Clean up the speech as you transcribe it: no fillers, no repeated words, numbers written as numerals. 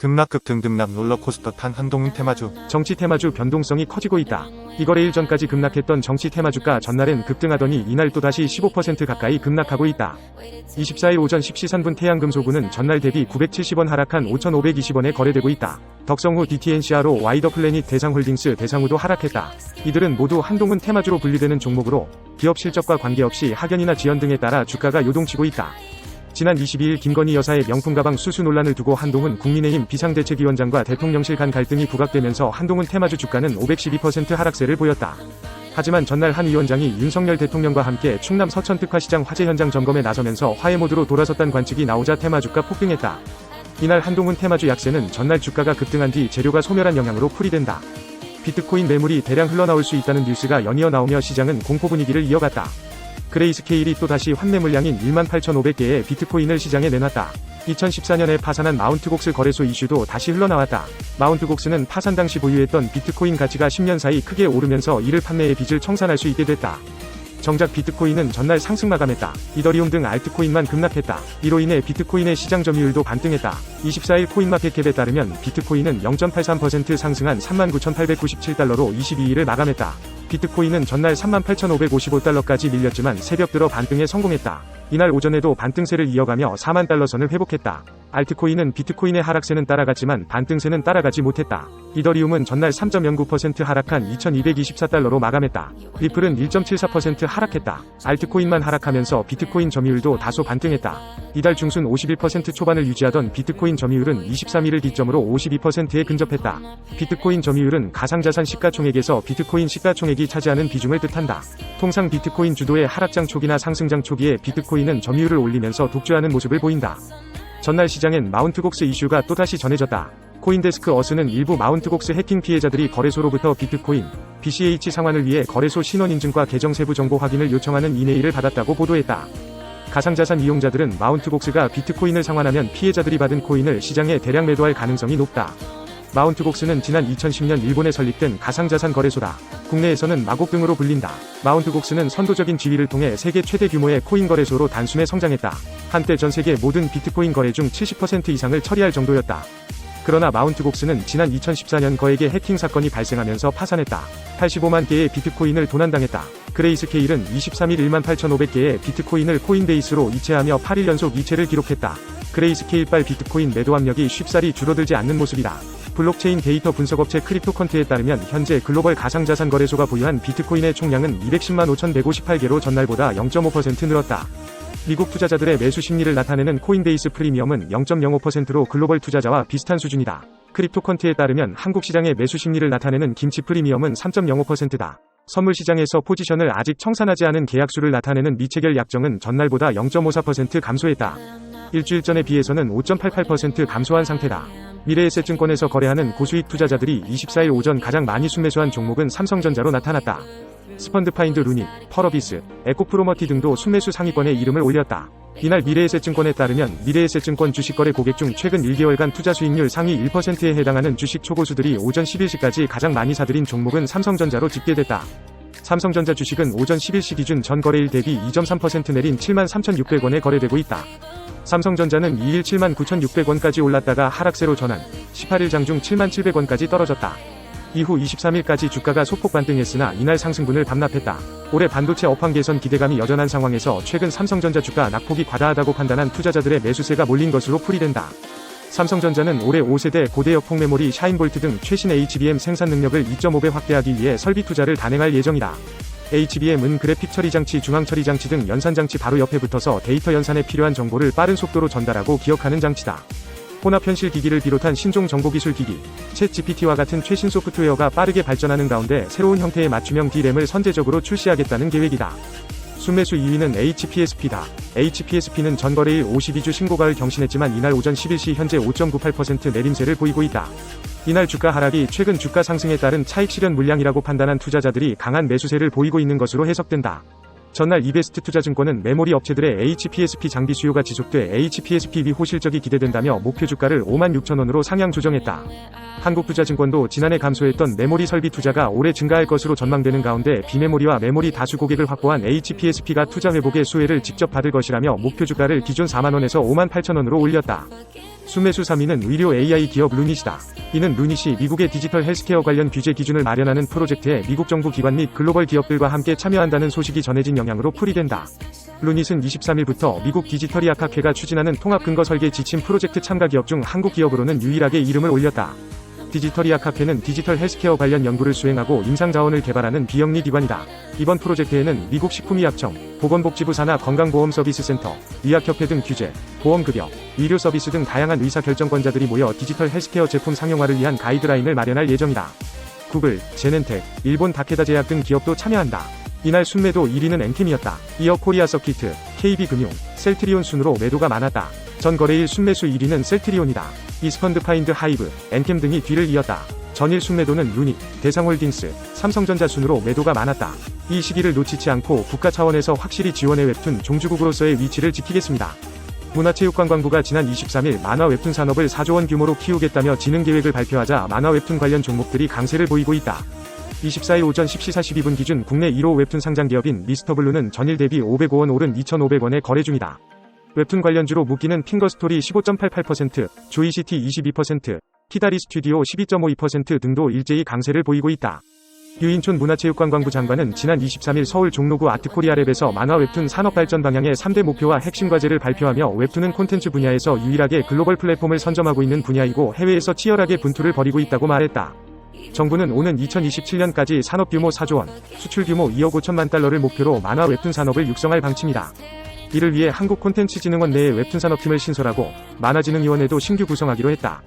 등락급 등등락 롤러코스터 탄 한동훈 테마주. 정치 테마주 변동성이 커지고 있다. 이거래일 전까지 급락했던 정치 테마주가 전날엔 급등하더니 이날 또다시 15% 가까이 급락하고 있다. 24일 오전 10시 산분 태양금속우는 전날 대비 970원 하락한 5,520원에 거래되고 있다. 덕성후 DTNCR로 와이더플래닛 대상홀딩스 대상우도 하락했다. 이들은 모두 한동훈 테마주로 분류되는 종목으로 기업 실적과 관계없이 하견이나 지연 등에 따라 주가가 요동치고 있다. 지난 22일 김건희 여사의 명품 가방 수수 논란을 두고 한동훈 국민의힘 비상대책위원장과 대통령실 간 갈등이 부각되면서 한동훈 테마주 주가는 512% 하락세를 보였다. 하지만 전날 한 위원장이 윤석열 대통령과 함께 충남 서천 특화시장 화재 현장 점검에 나서면서 화해 모드로 돌아섰다는 관측이 나오자 테마주가 폭등했다. 이날 한동훈 테마주 약세는 전날 주가가 급등한 뒤 재료가 소멸한 영향으로 풀이된다. 비트코인 매물이 대량 흘러나올 수 있다는 뉴스가 연이어 나오며 시장은 공포 분위기를 이어갔다. 그레이스케일이 또다시 환매 물량인 18,500개의 비트코인을 시장에 내놨다. 2014년에 파산한 마운트곡스 거래소 이슈도 다시 흘러나왔다. 마운트곡스는 파산 당시 보유했던 비트코인 가치가 10년 사이 크게 오르면서 이를 판매의 빚을 청산할 수 있게 됐다. 정작 비트코인은 전날 상승 마감했다. 이더리움 등 알트코인만 급락했다. 이로 인해 비트코인의 시장 점유율도 반등했다. 24일 코인마켓캡에 따르면 비트코인은 0.83% 상승한 39,897달러로 22일을 마감했다. 비트코인은 전날 38,555달러까지 밀렸지만 새벽 들어 반등에 성공했다. 이날 오전에도 반등세를 이어가며 4만 달러 선을 회복했다. 알트코인은 비트코인의 하락세는 따라갔지만 반등세는 따라가지 못했다. 이더리움은 전날 3.09% 하락한 2,224달러로 마감했다. 리플은 1.74% 하락했다. 알트코인만 하락하면서 비트코인 점유율도 다소 반등했다. 이달 중순 51% 초반을 유지하던 비트코인 점유율은 23일을 기점으로 52%에 근접했다. 비트코인 점유율은 가상자산 시가총액에서 비트코인 시가총액이 차지하는 비중을 뜻한다. 통상 비트코인 주도의 하락장 초기나 상승장 초기에 비트코인은 점유율을 올리면서 독주하는 모습을 보인다. 전날 시장엔 마운트곡스 이슈가 또다시 전해졌다. 코인데스크 어스는 일부 마운트곡스 해킹 피해자들이 거래소로부터 비트코인, BCH 상환을 위해 거래소 신원인증과 계정 세부 정보 확인을 요청하는 이메일을 받았다고 보도했다. 가상자산 이용자들은 마운트곡스가 비트코인을 상환하면 피해자들이 받은 코인을 시장에 대량 매도할 가능성이 높다. 마운트곡스는 지난 2010년 일본에 설립된 가상자산 거래소다. 국내에서는 마곡 등으로 불린다. 마운트곡스는 선도적인 지위를 통해 세계 최대 규모의 코인 거래소로 단숨에 성장했다. 한때 전 세계 모든 비트코인 거래 중 70% 이상을 처리할 정도였다. 그러나 마운트곡스는 지난 2014년 거액의 해킹 사건이 발생하면서 파산했다. 85만 개의 비트코인을 도난당했다. 그레이스케일은 23일 18,500개의 비트코인을 코인베이스로 이체하며 8일 연속 이체를 기록했다. 그레이스케일발 비트코인 매도 압력이 쉽사리 줄어들지 않는 모습이다. 블록체인 데이터 분석업체 크립토컨트에 따르면 현재 글로벌 가상자산 거래소가 보유한 비트코인의 총량은 210만 5,158개로 전날보다 0.5% 늘었다. 미국 투자자들의 매수 심리를 나타내는 코인베이스 프리미엄은 0.05%로 글로벌 투자자와 비슷한 수준이다. 크립토컨트에 따르면 한국 시장의 매수 심리를 나타내는 김치 프리미엄은 3.05%다. 선물 시장에서 포지션을 아직 청산하지 않은 계약수를 나타내는 미체결 약정은 전날보다 0.54% 감소했다. 일주일 전에 비해서는 5.88% 감소한 상태다. 미래에셋증권에서 거래하는 고수익 투자자들이 24일 오전 가장 많이 순매수한 종목은 삼성전자로 나타났다. 스펀드파인드 루닛, 펄어비스, 에코프로머티 등도 순매수 상위권에 이름을 올렸다. 이날 미래에셋증권에 따르면 미래에셋증권 주식거래 고객 중 최근 1개월간 투자 수익률 상위 1%에 해당하는 주식 초고수들이 오전 10일시까지 가장 많이 사들인 종목은 삼성전자로 집계됐다. 삼성전자 주식은 오전 10일시 기준 전 거래일 대비 2.3% 내린 73,600원에 거래되고 있다. 삼성전자는 2일 79,600원까지 올랐다가 하락세로 전환, 18일 장중 77,700원까지 떨어졌다. 이후 23일까지 주가가 소폭 반등했으나 이날 상승분을 반납했다. 올해 반도체 업황 개선 기대감이 여전한 상황에서 최근 삼성전자 주가 낙폭이 과다하다고 판단한 투자자들의 매수세가 몰린 것으로 풀이된다. 삼성전자는 올해 5세대 고대역폭 메모리 샤인볼트 등 최신 HBM 생산 능력을 2.5배 확대하기 위해 설비 투자를 단행할 예정이다. HBM은 그래픽 처리 장치, 중앙 처리 장치 등 연산 장치 바로 옆에 붙어서 데이터 연산에 필요한 정보를 빠른 속도로 전달하고 기억하는 장치다. 혼합 현실 기기를 비롯한 신종 정보기술 기기, 챗 GPT와 같은 최신 소프트웨어가 빠르게 발전하는 가운데 새로운 형태의 맞춤형 D램을 선제적으로 출시하겠다는 계획이다. 순매수 2위는 HPSP다. HPSP는 전 거래일 52주 신고가를 경신했지만 이날 오전 10일시 현재 5.98% 내림세를 보이고 있다. 이날 주가 하락이 최근 주가 상승에 따른 차익 실현 물량이라고 판단한 투자자들이 강한 매수세를 보이고 있는 것으로 해석된다. 전날 이베스트 투자증권은 메모리 업체들의 HPSP 장비 수요가 지속돼 HPSP 위호 실적이 기대된다며 목표 주가를 56,000원으로 상향 조정했다. 한국투자증권도 지난해 감소했던 메모리 설비 투자가 올해 증가할 것으로 전망되는 가운데 비메모리와 메모리 다수 고객을 확보한 HPSP가 투자 회복의 수혜를 직접 받을 것이라며 목표 주가를 기존 48,000원에서 58,000원으로 올렸다. 순매수 3위는 의료 AI 기업 루닛이다. 이는 루닛이 미국의 디지털 헬스케어 관련 규제 기준을 마련하는 프로젝트에 미국 정부 기관 및 글로벌 기업들과 함께 참여한다는 소식이 전해진 영향으로 풀이된다. 루닛은 23일부터 미국 디지털의학학회가 추진하는 통합 근거 설계 지침 프로젝트 참가 기업 중 한국 기업으로는 유일하게 이름을 올렸다. 디지털의학학회는 디지털 헬스케어 관련 연구를 수행하고 임상자원을 개발하는 비영리 기관이다. 이번 프로젝트에는 미국 식품의약청, 보건복지부 산하 건강보험서비스센터, 의학협회 등 규제, 보험급여, 의료 서비스 등 다양한 의사결정권자들이 모여 디지털 헬스케어 제품 상용화를 위한 가이드라인을 마련할 예정이다. 구글, 제넨텍, 일본 다케다 제약 등 기업도 참여한다. 이날 순매도 1위는 엔캠이었다. 이어 코리아서키트, KB금융, 셀트리온 순으로 매도가 많았다. 전 거래일 순매수 1위는 셀트리온이다. 이스펀드 파인드 하이브, 엔캠 등이 뒤를 이었다. 전일 순매도는 루닛, 대상홀딩스, 삼성전자 순으로 매도가 많았다. 이 시기를 놓치지 않고 국가 차원에서 확실히 지원해 웹툰 종주국으로서의 위치를 지키겠습니다. 문화체육관광부가 지난 23일 만화 웹툰 산업을 4조 원 규모로 키우겠다며 진흥 계획을 발표하자 만화 웹툰 관련 종목들이 강세를 보이고 있다. 24일 오전 10시 42분 기준 국내 1호 웹툰 상장 기업인 미스터블루는 전일 대비 505원 오른 2,500원에 거래 중이다. 웹툰 관련주로 묶이는 핑거스토리 15.88%, 조이시티 22%, 키다리 스튜디오 12.52% 등도 일제히 강세를 보이고 있다. 유인촌 문화체육관광부 장관은 지난 23일 서울 종로구 아트코리아랩에서 만화 웹툰 산업 발전 방향의 3대 목표와 핵심 과제를 발표하며 웹툰은 콘텐츠 분야에서 유일하게 글로벌 플랫폼을 선점하고 있는 분야이고 해외에서 치열하게 분투를 벌이고 있다고 말했다. 정부는 오는 2027년까지 산업 규모 4조 원, 수출 규모 2억 5천만 달러를 목표로 만화 웹툰 산업을 육성할 방침이다. 이를 위해 한국콘텐츠진흥원 내에 웹툰 산업팀을 신설하고 만화진흥위원회도 신규 구성하기로 했다.